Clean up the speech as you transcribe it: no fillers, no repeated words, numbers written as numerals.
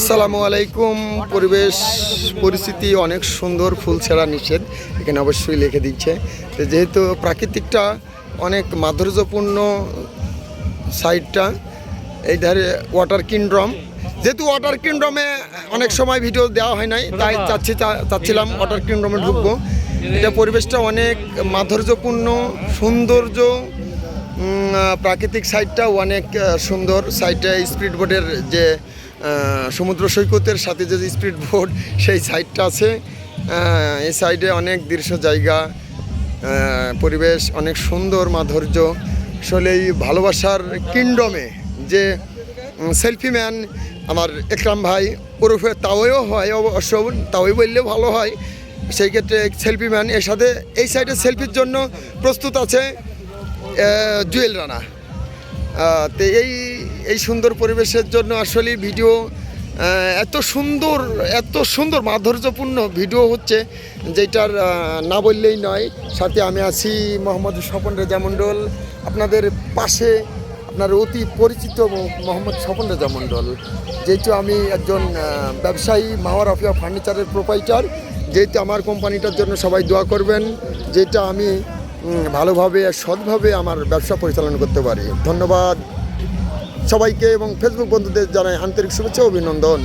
আসসালামু আলাইকুম। পরিবেশ পরিস্থিতি অনেক সুন্দর, ফুল ছেঁড়া নিষেধ এখানে অবশ্যই লিখে দিচ্ছে। যেহেতু প্রাকৃতিকটা অনেক মাধুর্যপূর্ণ সাইডটা, এই ধারে ওয়াটার কিংডম, যেহেতু ওয়াটার কিংডমে অনেক সময় ভিডিও দেওয়া হয় নাই, তাই চাচ্ছিলাম ওয়াটার কিংডমে ঢুকবো। এটা পরিবেশটা অনেক মাধুর্যপূর্ণ, সৌন্দর্য, প্রাকৃতিক সাইডটা অনেক সুন্দর। সাইডে স্পিড বোটের যে সমুদ্র সৈকতের সাথে যে স্পিড বোট, সেই সাইডটা আছে। এই সাইডে অনেক দৃশ্য জায়গা, পরিবেশ অনেক সুন্দর, মাধুর্য। আসলে এই ভালোবাসার কিংডমে যে সেলফি ম্যান আমার একরাম ভাই ওরফে তাওয়েও হয়, অবশ্য তাওই বললেও ভালো হয়। সেই ক্ষেত্রে সেলফি ম্যান এর সাথে এই সাইডে সেলফির জন্য প্রস্তুত আছে জুয়েল রানা। তো এই সুন্দর পরিবেশের জন্য আসলে ভিডিও এত সুন্দর মাধুর্যপূর্ণ ভিডিও হচ্ছে, যেটার না বললেই নয়। সাথে আমি আছি মোহাম্মদ স্বপন রেজা মণ্ডল, আপনাদের পাশে আপনার অতি পরিচিত মোহাম্মদ স্বপন রেজা মণ্ডল। যেহেতু আমি একজন ব্যবসায়ী, মাওয়ার অফিয়া ফার্নিচারের প্রোপাইটার, যেহেতু আমার কোম্পানিটার জন্য সবাই দোয়া করবেন, যেটা আমি ভালোভাবে সৎভাবে আমার ব্যবসা পরিচালনা করতে পারি। ধন্যবাদ সবাইকে এবং ফেসবুক বন্ধুদের জানাই আন্তরিক শুভেচ্ছা ও অভিনন্দন।